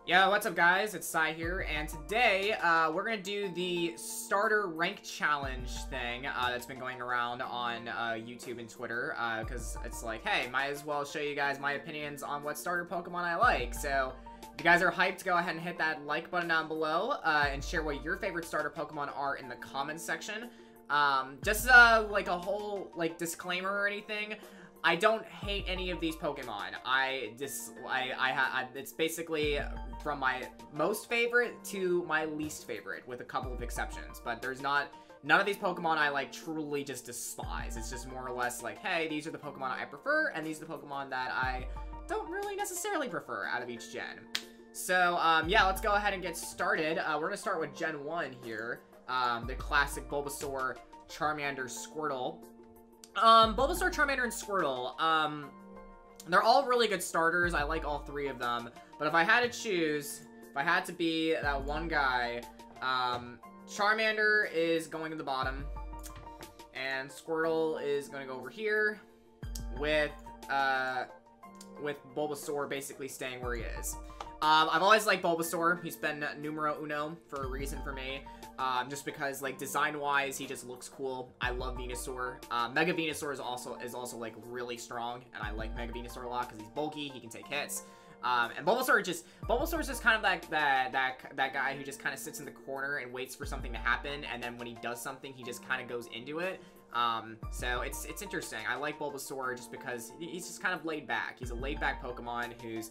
Yo, what's up guys? It's Sai here, and today, we're gonna do the starter rank challenge thing, that's been going around on, YouTube and Twitter, because it's like, hey, might as well show you guys my opinions on what starter Pokemon I like. So, if you guys are hyped, go ahead and hit that like button down below, and share what your favorite starter Pokemon are in the comments section. Just, like a whole, like, disclaimer or anything. I don't hate any of these Pokemon. It's basically from my most favorite to my least favorite, with a couple of exceptions. But there's none of these Pokemon I, like, truly just despise. It's just more or less like, hey, these are the Pokemon I prefer, and these are the Pokemon that I don't really necessarily prefer out of each gen. So, yeah, let's go ahead and get started. We're gonna start with Gen 1 here. The classic Bulbasaur, Charmander, Squirtle. Bulbasaur, Charmander, and Squirtle, they're all really good starters. I like all three of them. But if I had to choose, if I had to be that one guy, Charmander is going to the bottom, and Squirtle is going to go over here, with Bulbasaur basically staying where he is. I've always liked Bulbasaur. He's been numero uno for a reason for me. Just because, like, design-wise, he just looks cool. I love Venusaur. Mega Venusaur is also like, really strong, and I like Mega Venusaur a lot because he's bulky, he can take hits. And Bulbasaur is just kind of that guy who just kind of sits in the corner and waits for something to happen, and then when he does something, he just kind of goes into it. So it's interesting. I like Bulbasaur just because he's just kind of laid back. He's a laid-back Pokemon who's,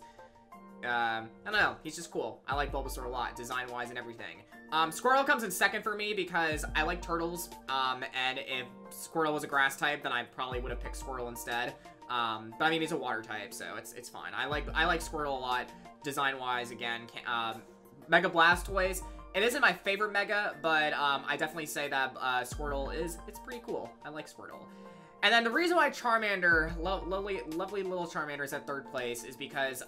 I don't know, he's just cool. I like Bulbasaur a lot, design-wise and everything. Squirtle comes in second for me because I like turtles, and if Squirtle was a grass type, then I probably would have picked Squirtle instead. But I mean, he's a water type, so it's fine. I like Squirtle a lot, design-wise. Again, Mega Blastoise, it isn't my favorite Mega, but I definitely say that Squirtle it's pretty cool. I like Squirtle. And then the reason why Charmander, lovely little Charmander, is at third place is because,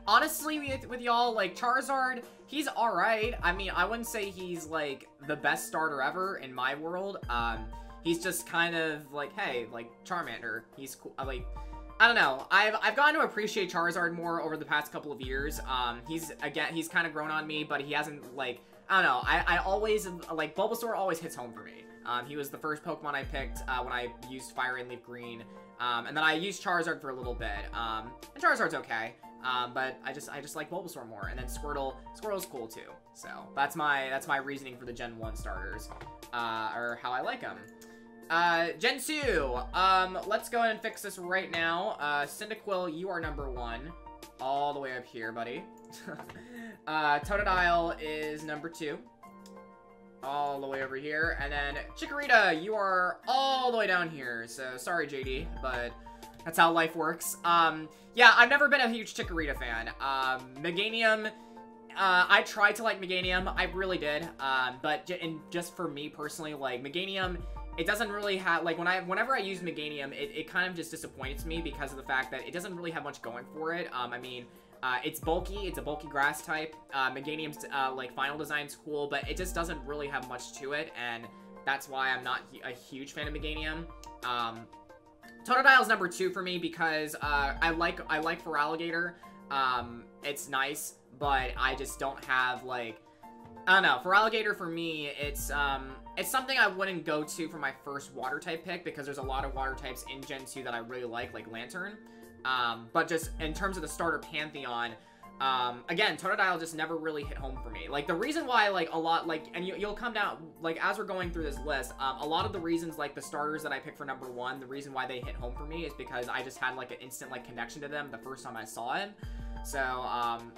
honestly, with y'all, like, Charizard, he's alright. I mean, I wouldn't say he's, like, the best starter ever in my world. He's just kind of, like, hey, like, Charmander, he's cool. Like, I don't know. I've gotten to appreciate Charizard more over the past couple of years. He's kind of grown on me, but he hasn't, like, I don't know. I always, like, Bulbasaur always hits home for me. He was the first Pokemon I picked when I used Fire and Leaf Green. And then I used Charizard for a little bit. And Charizard's okay. But I just like Bulbasaur more, and then Squirtle's cool too. So that's my reasoning for the Gen 1 starters, or how I like them. Gen 2, let's go ahead and fix this right now. Cyndaquil, you are number 1, all the way up here, buddy. Totodile is number 2, all the way over here, and then Chikorita, you are all the way down here. So sorry, JD, but that's how life works. Yeah, I've never been a huge Chikorita fan. Meganium, I tried to like Meganium, I really did. But just for me personally, like, Meganium, it doesn't really have, like, whenever I use Meganium, it kind of just disappoints me because of the fact that it doesn't really have much going for it. I mean, it's bulky, it's a bulky grass type. Meganium's, like, final design's cool, but it just doesn't really have much to it, and that's why I'm not a huge fan of Meganium. Totodile's number 2 for me because I like Feraligatr. It's nice, but I just don't have, like, I don't know. Feraligatr for me, it's something I wouldn't go to for my first water type pick because there's a lot of water types in Gen 2 that I really like Lantern. But just in terms of the starter pantheon, again, Totodile just never really hit home for me. Like, the reason why, like, a lot, like, and you'll come down, like, as we're going through this list, a lot of the reasons, like, the starters that I picked for number 1, the reason why they hit home for me is because I just had, like, an instant, like, connection to them the first time I saw it. So,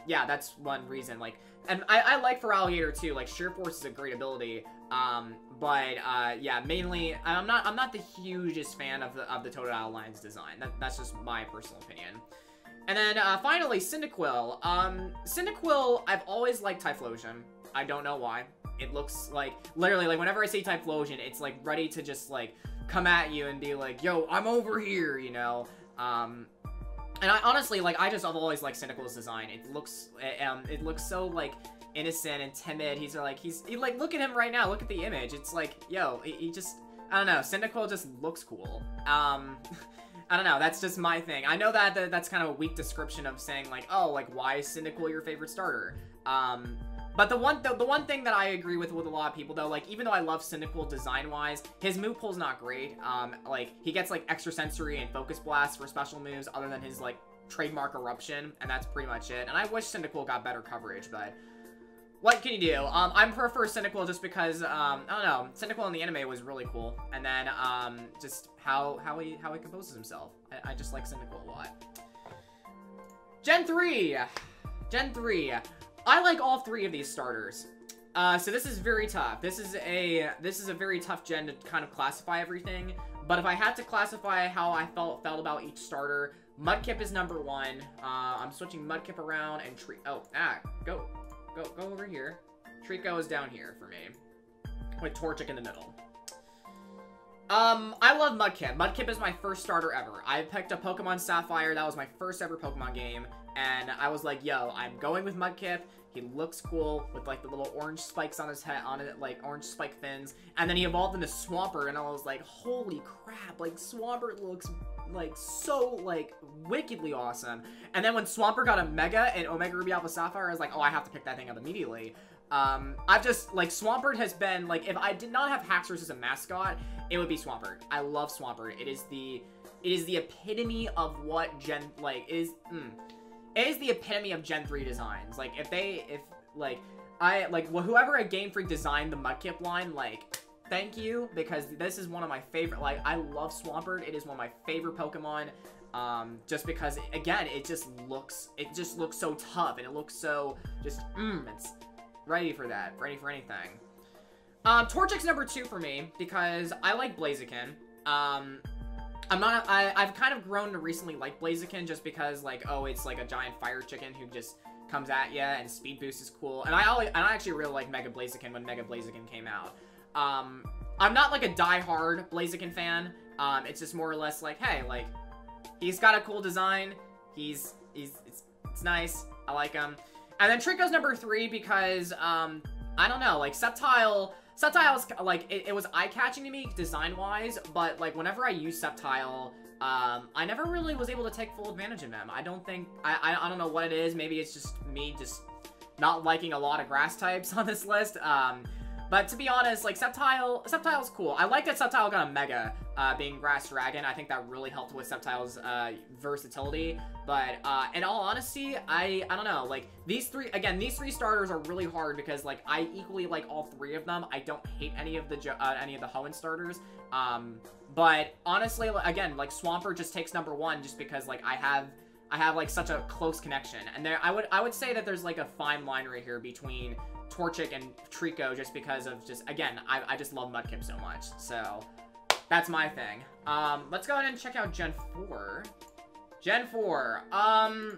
yeah, that's one reason, like, and I like Feraligatr, too. Like, Sheer Force is a great ability, but, yeah, mainly, I'm not the hugest fan of the Totodile line's design. That's just my personal opinion. And then, finally, Cyndaquil. Cyndaquil, I've always liked Typhlosion. I don't know why. It looks like, literally, like, whenever I say Typhlosion, it's, like, ready to just, like, come at you and be like, yo, I'm over here, you know? And I honestly, like, I've always liked Cyndaquil's design. It looks so, like, innocent and timid. He's like, look at him right now. Look at the image. It's like, yo, he just, I don't know. Cyndaquil just looks cool. I don't know, that's just my thing. I know that that's kind of a weak description of saying, like, oh, like, why is Cyndaquil your favorite starter? But the one thing that I agree with a lot of people, though, like, even though I love Cyndaquil design-wise, his move pool's not great. Like, he gets, like, Extra Sensory and Focus Blast for special moves, other than his, like, trademark Eruption, and that's pretty much it. And I wish Cyndaquil got better coverage, but what can you do? I prefer Cyndaquil just because, I don't know, Cyndaquil in the anime was really cool. And then, just how he composes himself. I just like Cyndaquil a lot. Gen 3! Gen 3. I like all 3 of these starters. So this is very tough. This is a very tough gen to kind of classify everything. But if I had to classify how I felt about each starter, Mudkip is number 1. I'm switching Mudkip around and go over here. Trico is down here for me, with Torchic in the middle. I love Mudkip. Mudkip is my first starter ever. I picked up Pokemon Sapphire. That was my first ever Pokemon game, and I was like, yo, I'm going with Mudkip. He looks cool with, like, the little orange spikes on his head, like, orange spike fins. And then he evolved into Swampert, and I was like, holy crap, like, Swampert looks, like, so, like, wickedly awesome. And then when Swampert got a Mega in Omega Ruby Alpha Sapphire, I was like, oh, I have to pick that thing up immediately. I've just, like, Swampert has been, like, if I did not have Haxorus as a mascot, it would be Swampert. I love Swampert. It is the epitome of what it is the epitome of Gen 3 designs. Like, whoever at Game Freak designed the Mudkip line, like, thank you, because this is one of my favorite, like, I love Swampert. It is one of my favorite Pokemon, just because, again, it just looks so tough, and it looks so, just, it's ready for that, ready for anything. Torchic's number 2 for me, because I like Blaziken. I've kind of grown to recently like Blaziken just because, like, oh, it's like a giant fire chicken who just comes at ya, and speed boost is cool. And I actually really like Mega Blaziken when Mega Blaziken came out. I'm not like a die-hard Blaziken fan. It's just more or less like, hey, like, he's got a cool design. It's nice. I like him. And then Trico's number 3 because, I don't know, like, Sceptile's, like, it was eye-catching to me, design-wise, but, like, whenever I use Sceptile, I never really was able to take full advantage of him. I don't think, I don't know what it is, maybe it's just me just not liking a lot of grass types on this list, but to be honest, like, Sceptile's cool. I like that Sceptile got a Mega, being Grass Dragon. I think that really helped with Sceptile's, versatility, but, in all honesty, I don't know, like, these three starters are really hard because, like, I equally like all 3 of them. I don't hate any of the Hoenn starters, but honestly, again, like, Swampert just takes number 1 just because, like, I have, like, such a close connection, and I would say that there's, like, a fine line right here between Torchic and Trico just because of again, I just love Mudkip so much, so that's my thing. Let's go ahead and check out Gen 4. Gen 4, I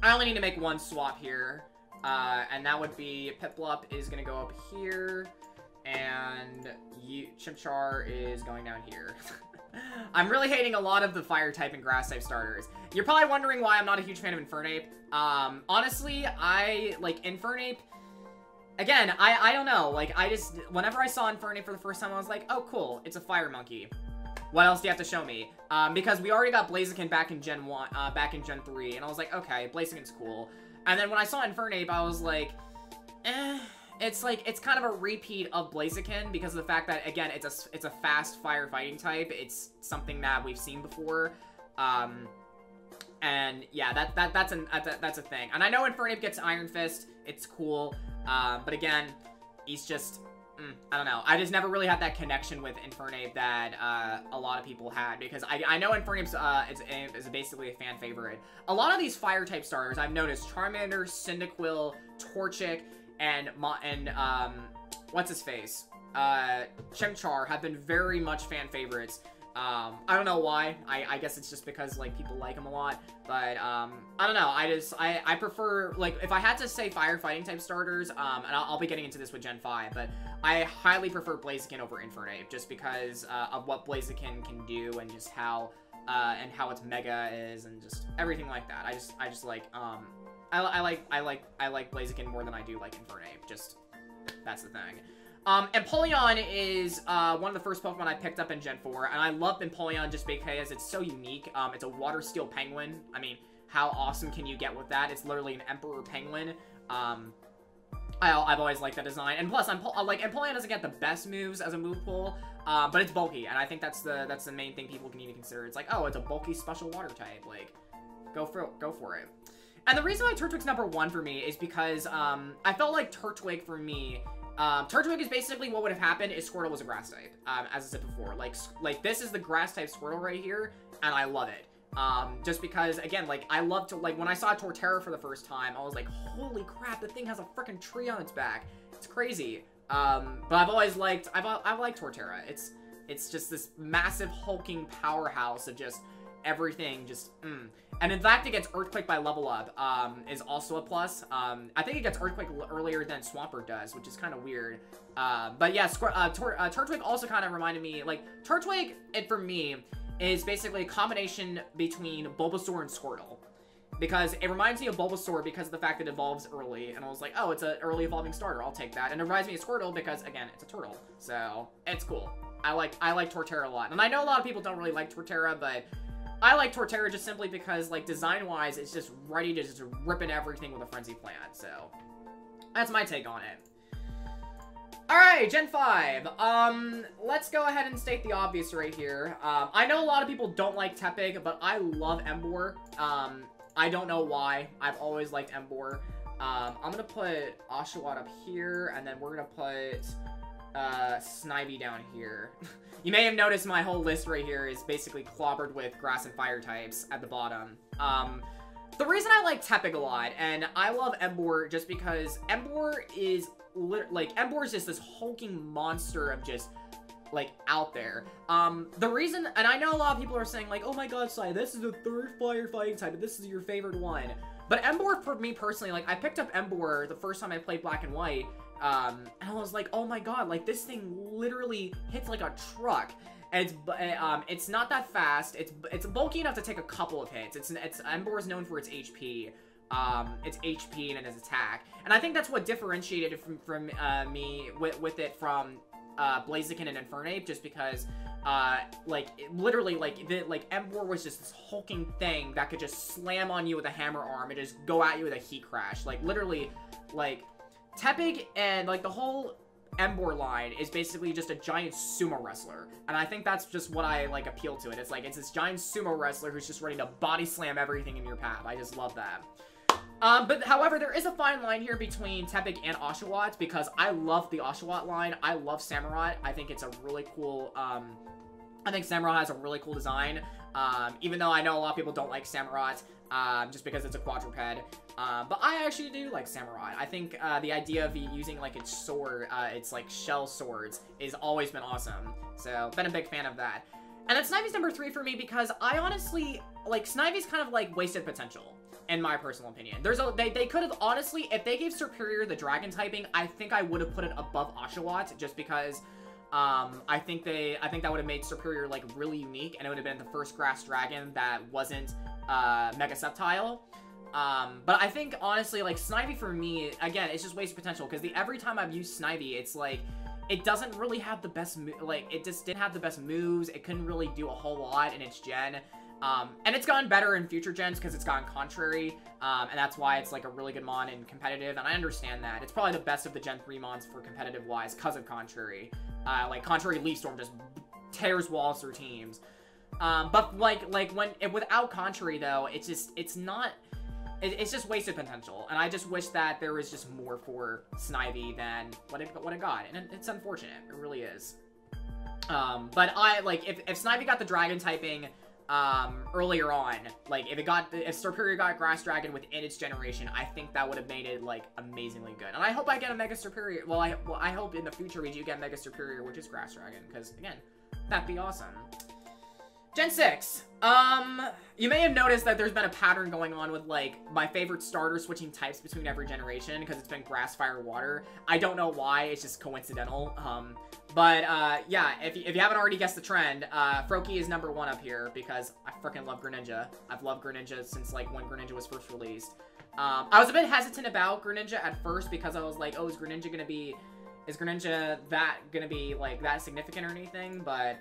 only need to make 1 swap here, and that would be Piplup is gonna go up here, and Chimchar is going down here. I'm really hating a lot of the fire-type and grass-type starters. You're probably wondering why I'm not a huge fan of Infernape. Honestly, I like Infernape. Again, I don't know. Like, whenever I saw Infernape for the first time, I was like, oh, cool, it's a fire monkey. What else do you have to show me? Because we already got Blaziken back in Gen 1, back in Gen 3, and I was like, okay, Blaziken's cool. And then when I saw Infernape, I was like, it's kind of a repeat of Blaziken because of the fact that, again, it's a fast firefighting type. It's something that we've seen before. And yeah, that's a thing. And I know Infernape gets Iron Fist. It's cool. But again, he's just, I don't know. I just never really had that connection with Infernape that a lot of people had because I know Infernape's is basically a fan favorite. A lot of these fire type starters I've noticed: Charmander, Cyndaquil, Torchic, and what's his face? Chimchar have been very much fan favorites. I don't know why. I guess it's just because, like, people like him a lot. But, I don't know. I prefer, like, if I had to say firefighting type starters, and I'll be getting into this with Gen 5, but I highly prefer Blaziken over Infernape, just because, of what Blaziken can do, and just how its Mega is, and just everything like that. I just like, I like Blaziken more than I do like Infernape. Just, that's the thing. Empoleon is, one of the first Pokemon I picked up in Gen 4, and I love Empoleon just because it's so unique. It's a water steel penguin. I mean, how awesome can you get with that? It's literally an Emperor Penguin. I've always liked that design, and plus, like, Empoleon doesn't get the best moves as a move pool, but it's bulky, and I think that's the main thing people can even consider. It's like, oh, it's a bulky special water type, like, go for it. And the reason why Turtwig's #1 for me is because, I felt like Turtwig for me, Turtwig is basically what would have happened if Squirtle was a grass type, as I said before. Like this is the grass type Squirtle right here, and I love it. Just because, again, like, I love to, like, when I saw Torterra for the first time, I was like, holy crap, the thing has a freaking tree on its back. It's crazy. But I've always liked, I've liked Torterra. It's just this massive hulking powerhouse of just everything, And in fact, it gets Earthquake by level up, is also a plus. I think it gets Earthquake earlier than Swampert does, which is kind of weird. But yeah, Turtwig also kind of reminded me, like, Turtwig, for me, is basically a combination between Bulbasaur and Squirtle. Because it reminds me of Bulbasaur because of the fact that it evolves early, and I was like, oh, it's an early evolving starter, I'll take that. And it reminds me of Squirtle because, again, it's a turtle. So, it's cool. I like Torterra a lot. And I know a lot of people don't really like Torterra, but I like Torterra just simply because, like, design-wise, it's just ready to just rip in everything with a Frenzy Plant, so that's my take on it. Alright, Gen 5. Let's go ahead and state the obvious right here. I know a lot of people don't like Tepig, but I love Emboar. I don't know why. I've always liked Emboar. I'm gonna put Oshawott up here, and then we're gonna put Snivy down here. You may have noticed my whole list right here is basically clobbered with grass and fire types at the bottom. The reason I like Tepig a lot, and I love Emboar just because Emboar is Emboar is just this hulking monster of just, like, out there. The reason, and I know a lot of people are saying, like, oh my god, Sai, this is the third firefighting type, and this is your favorite one. But Emboar, for me personally, like, I picked up Emboar the first time I played Black and White, and I was like, oh my god, like, this thing literally hits like a truck. And it's not that fast. It's bulky enough to take a couple of hits. Emboar is known for its HP. Its HP and its attack. And I think that's what differentiated it from me with it from Blaziken and Infernape, just because literally Emboar was just this hulking thing that could just slam on you with a hammer arm and just go at you with a heat crash. Like, literally, like, Tepig and, like, the whole Emboar line is basically just a giant sumo wrestler, and I think that's just what I, like, appeal to it. It's like, it's this giant sumo wrestler who's just ready to body slam everything in your path. I just love that. But however, there is a fine line here between Tepig and Oshawott, because I love the Oshawott line. I love Samurott. I think it's a really cool, I think Samurott has a really cool design, even though I know a lot of people don't like Samurott, just because it's a quadruped. But I actually do like Samurott. I think the idea of using, like, its sword, its, like, shell swords, is always been awesome. So, been a big fan of that. And then Snivy's #3 for me because I honestly, like, Snivy's kind of, like, wasted potential, in my personal opinion. They could have, honestly, if they gave Serperior the dragon typing, I think I would have put it above Oshawott, just because I think that would have made Serperior, like, really unique, and it would have been the first grass dragon that wasn't Mega Sceptile. But I think, honestly, like, Snivy for me, again, it's just wasted potential, because every time I've used Snivy, it's like, it doesn't really have the best, it just didn't have the best moves, it couldn't really do a whole lot in its gen, and it's gotten better in future gens, because it's gotten Contrary, and that's why it's, like, a really good mon in competitive, and I understand that. It's probably the best of the Gen 3 mons for competitive-wise, because of Contrary. Like, Contrary Leaf Storm just tears walls through teams. But, without Contrary, though, it's just, it's just wasted potential, and I just wish that there was just more for Snivy than what it got, and it's unfortunate. It really is. But if Snivy got the dragon typing, earlier on, like, if Serperior got Grass Dragon within its generation, I think that would have made it, like, amazingly good. And I hope I get a Mega Serperior, well, I hope in the future we do get Mega Serperior, which is Grass Dragon, because, again, that'd be awesome. Gen 6. You may have noticed that there's been a pattern going on with, like, my favorite starter switching types between every generation, because it's been grass, fire, water. I don't know why, it's just coincidental. Yeah, if you haven't already guessed the trend, Froakie is #1 up here, because I freaking love Greninja. I've loved Greninja since, like, when Greninja was first released. I was a bit hesitant about Greninja at first, because I was like, oh, is Greninja gonna be Is Greninja that gonna be, like, that significant or anything? But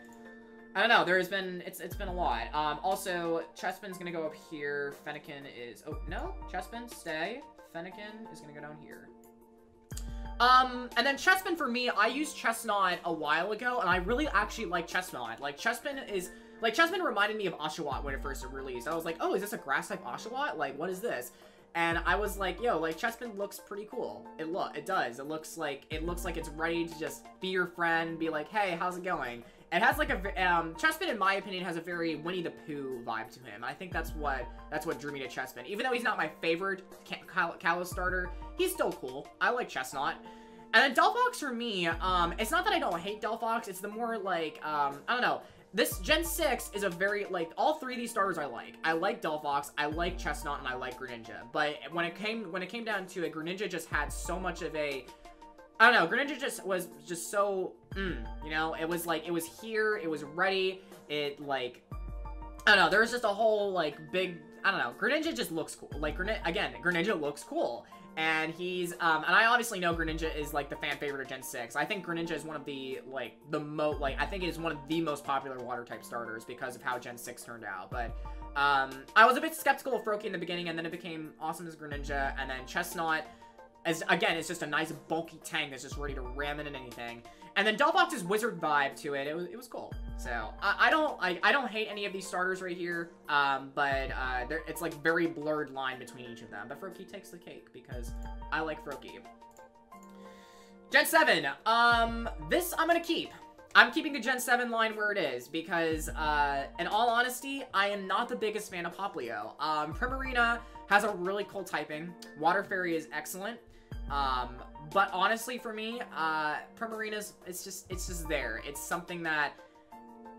I don't know. There's been, it's been a lot. Also, Chespin's gonna go up here. Fennekin is, oh, no. Chespin, stay. Fennekin is gonna go down here. And then Chespin for me, I used Chestnut a while ago, and I really actually like Chestnut. Like, Chespin reminded me of Oshawott when it first released. I was like, oh, is this a grass-type Oshawott? Like, what is this? And I was like, yo, like, Chespin looks pretty cool. It does. It looks like it's ready to just be your friend, be like, hey, how's it going? It has like a, Chespin, in my opinion, has a very Winnie the Pooh vibe to him. I think that's what drew me to Chespin. Even though he's not my favorite Kalos starter, he's still cool. I like Chestnut. And then Delphox for me, it's not that I don't hate Delphox, it's the more like, I don't know. This Gen 6 is a very, like, all three of these starters I like. I like Delphox, I like Chestnut, and I like Greninja. But when it came down to it, Greninja just had so much of a, I don't know, Greninja just was just so, you know? It was like, it was here, it was ready, it, like, I don't know, there was just a whole, like, big, I don't know, Greninja just looks cool. Like, Greninja looks cool. And he's, and I obviously know Greninja is, like, the fan favorite of Gen 6. I think Greninja is one of the, like, I think it is one of the most popular water-type starters because of how Gen 6 turned out. But, I was a bit skeptical of Froakie in the beginning, and then it became awesome as Greninja, and then Chestnut, again, it's just a nice, bulky tank that's just ready to ram it in anything. And then Delphox's wizard vibe to it, it was cool. So, I don't hate any of these starters right here, but it's like very blurred line between each of them. But Froakie takes the cake because I like Froakie. Gen 7, this I'm gonna keep. I'm keeping the Gen 7 line where it is because, in all honesty, I am not the biggest fan of Poplio. Primarina has a really cool typing. Water Fairy is excellent. But honestly, for me, Primarina's, it's just there. It's something that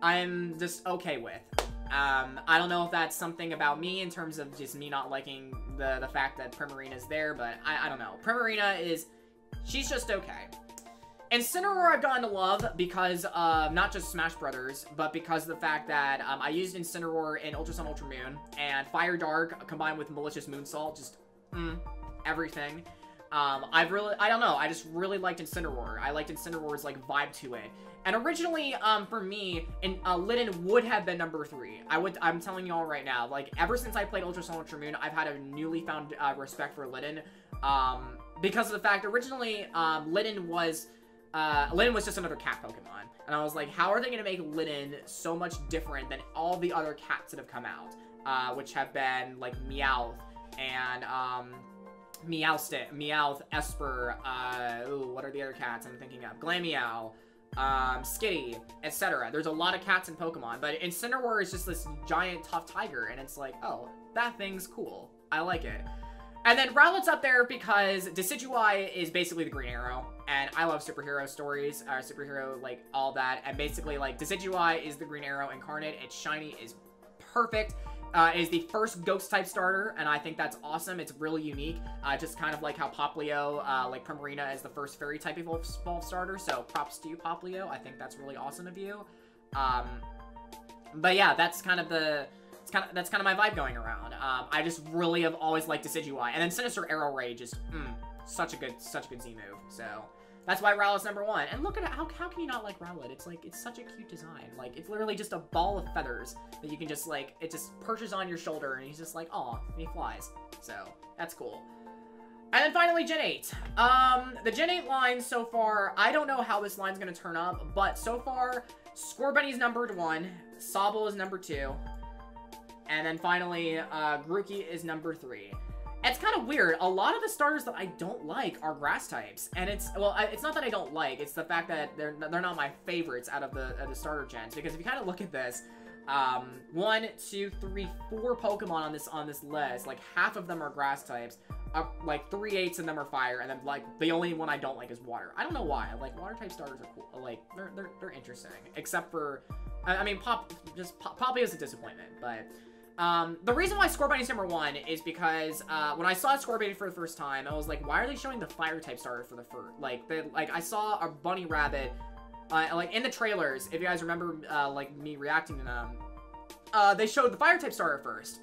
I'm just okay with. I don't know if that's something about me in terms of just me not liking the fact that Primarina's there, but I don't know. Primarina she's just okay. Incineroar I've gotten to love because of not just Smash Brothers, but because of the fact that I used Incineroar in Ultra Sun, Ultra Moon, and Fire Dark combined with Malicious Moonsault, just, everything. I don't know, I just really liked Incineroar. I liked Incineroar's, like, vibe to it. And originally, for me, Litten would have been number 3. I'm telling y'all right now, like, ever since I played Ultra Sun, Ultra Moon, I've had a newly found, respect for Litten, because of the fact, originally, Litten was just another cat Pokemon. And I was like, how are they gonna make Litten so much different than all the other cats that have come out? Which have been, like, Meowth, and, Meowth, Esper, what are the other cats I'm thinking of? Glameow, Skitty, etc. There's a lot of cats in Pokemon, but Incineroar is just this giant tough tiger, and it's like, oh, that thing's cool. I like it. And then Rowlet's up there because Decidueye is basically the Green Arrow, and I love superhero stories, superhero, like, all that, and basically, like, Decidueye is the Green Arrow incarnate. It's shiny, is perfect. It is the first Ghost-type starter, and I think that's awesome. It's really unique, just kind of like how Poplio, like Primarina is the first Fairy-type evolved starter, so props to you, Poplio. I think that's really awesome of you. But yeah, that's kind of my vibe going around. I just really have always liked Decidueye, and then Sinister Arrow Ray just, such a good Z move, so... That's why Rowlet's number 1. And look at it, how can you not like Rowlet? It's like, it's such a cute design. Like, it's literally just a ball of feathers that you can just, like, it just perches on your shoulder, and he's just like, aw, and he flies. So, that's cool. And then finally, Gen 8. The Gen 8 line so far, I don't know how this line's gonna turn up, but so far, Scorbunny's numbered 1, Sobble is number 2, and then finally, Grookey is number 3. It's kind of weird. A lot of the starters that I don't like are grass types, and it's not that I don't like. It's the fact that they're not my favorites out of the starter gens. Because if you kind of look at this, 1, 2, 3, 4 Pokemon on this list, like half of them are grass types. Like 3/8 of them are fire, and then like the only one I don't like is water. I don't know why. Like water type starters are cool. Like they're interesting, except for, I mean, Poppy is a disappointment, but. The reason why Scorbunny's number 1 is because, when I saw Scorbunny for the first time, I was like, why are they showing the fire-type starter for the first, like, I saw a bunny rabbit, like, in the trailers, if you guys remember, like, me reacting to them, they showed the fire-type starter first,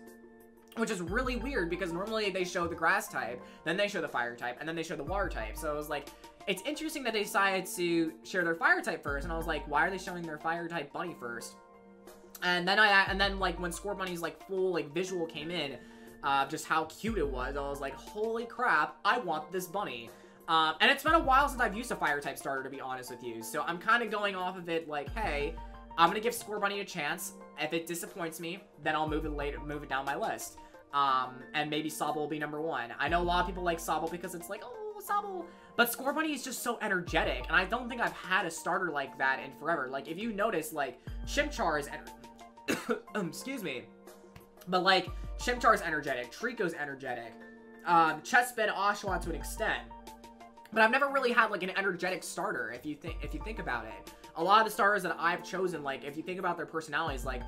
which is really weird because normally they show the grass type, then they show the fire type, and then they show the water type. So it was like, it's interesting that they decided to share their fire type first, and I was like, why are they showing their fire type bunny first? And then like when Scorbunny's like full like visual came in, just how cute it was, I was like, holy crap, I want this bunny. And it's been a while since I've used a fire type starter, to be honest with you, so I'm kind of going off of it like, hey, I'm gonna give Scorbunny a chance. If it disappoints me, then I'll move it down my list. And maybe Sobble will be number 1. I know a lot of people like Sobble because it's like, oh, Sobble. But Scorbunny is just so energetic, and I don't think I've had a starter like that in forever. Like, if you notice, like, Chimchar is excuse me. But, like, Chimchar's energetic, Trico's energetic, Chespin, Oshawott to an extent. But I've never really had, like, an energetic starter, if you think about it. A lot of the starters that I've chosen, like, if you think about their personalities, like,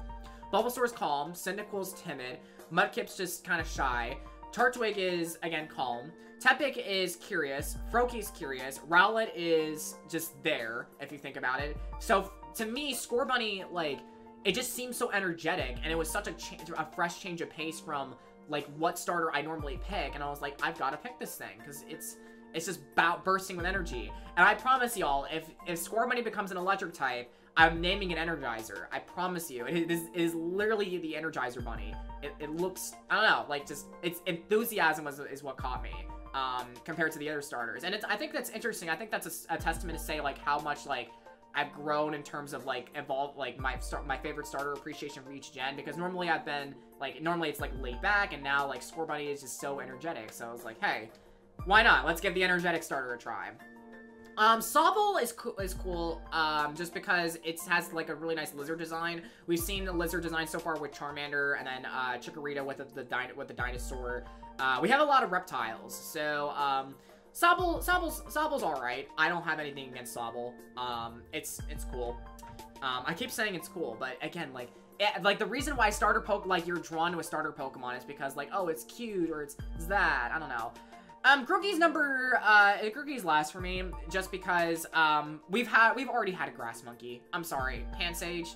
Bulbasaur's calm, Cyndaquil's timid, Mudkip's just kind of shy, Turtwig is, again, calm, Tepig is curious, Froakie's curious, Rowlet is just there, if you think about it. So, to me, Scorbunny, like, it just seems so energetic, and it was such a fresh change of pace from, like, what starter I normally pick, and I was like, I've got to pick this thing, because it's just bursting with energy. And I promise y'all, if Scorbunny becomes an electric type, I'm naming it Energizer. I promise you. It is literally the Energizer Bunny. It looks, I don't know, like, just, its enthusiasm is what caught me, compared to the other starters. And I think that's interesting. I think that's a testament to say, like, how much, like, I've grown in terms of, like, evolved, like, my favorite starter appreciation for each gen, because normally I've been, like, normally it's, like, laid back, and now, like, Scorbunny is just so energetic, so I was like, hey, why not? Let's give the energetic starter a try. Sobble is cool, just because it has, like, a really nice lizard design. We've seen the lizard design so far with Charmander, and then, Chikorita with the dinosaur. We have a lot of reptiles, so, Sobble's alright. I don't have anything against Sobble. It's cool. I keep saying it's cool, but again, like, the reason why you're drawn to a starter Pokemon is because, like, oh, it's cute, or it's that, I don't know. Grookey's last for me, just because, we've already had a Grass Monkey. I'm sorry, Pansage.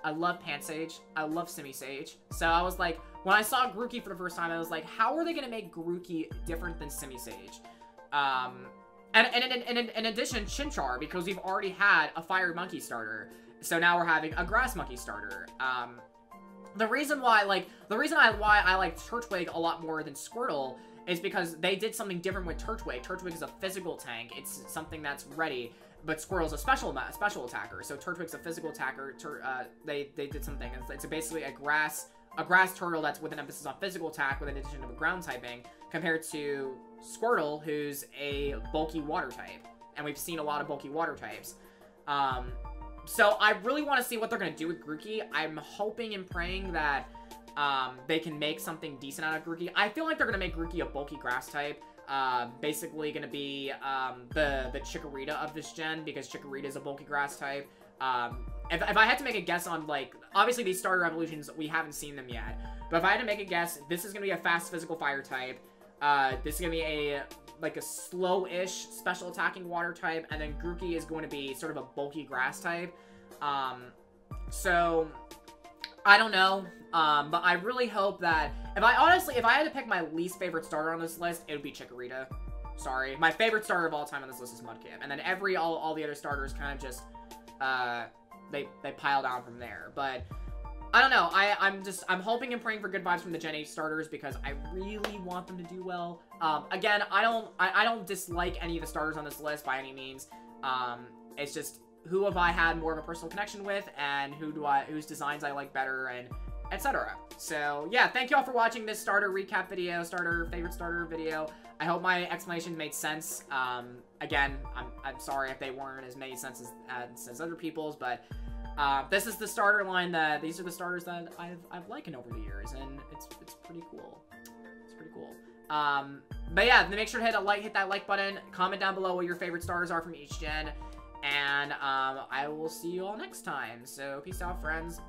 I love Pansage. I love Simisage. So I was like, when I saw Grookey for the first time, I was like, how are they gonna make Grookey different than Simisage? And in addition, Chimchar, because we've already had a Fire Monkey starter. So now we're having a Grass Monkey starter. The reason why I like Turtwig a lot more than Squirtle is because they did something different with Turtwig. Turtwig is a physical tank. It's something that's ready, but Squirtle's a special attacker. So Turtwig's a physical attacker. They did something. It's basically a grass turtle that's with an emphasis on physical attack with an addition of a ground typing, compared to Squirtle, who's a bulky water type. And we've seen a lot of bulky water types. So I really want to see what they're going to do with Grookey. I'm hoping and praying that they can make something decent out of Grookey. I feel like they're going to make Grookey a bulky grass type. Basically going to be the Chikorita of this gen, because Chikorita is a bulky grass type. If I had to make a guess on, like, obviously these starter evolutions, we haven't seen them yet. But if I had to make a guess, this is going to be a fast physical fire type. This is going to be a slow-ish special attacking water type. And then Grookey is going to be sort of a bulky grass type. So, I don't know. But I really hope that, if I had to pick my least favorite starter on this list, it would be Chikorita. Sorry. My favorite starter of all time on this list is Mudkip. And then all the other starters kind of just, they pile down from there. But I don't know. I'm hoping and praying for good vibes from the Gen 8 starters, because I really want them to do well. Again, I don't dislike any of the starters on this list by any means. It's just, who have I had more of a personal connection with, and whose designs I like better, and etc. So, yeah, thank you all for watching this starter recap video, favorite starter video. I hope my explanations made sense. Again, I'm sorry if they weren't as made sense as other people's, but this is the starter line these are the starters that I've likened over the years, and it's pretty cool. It's pretty cool. But yeah, make sure to hit that like button, comment down below what your favorite starters are from each gen, and I will see you all next time. So peace out, friends.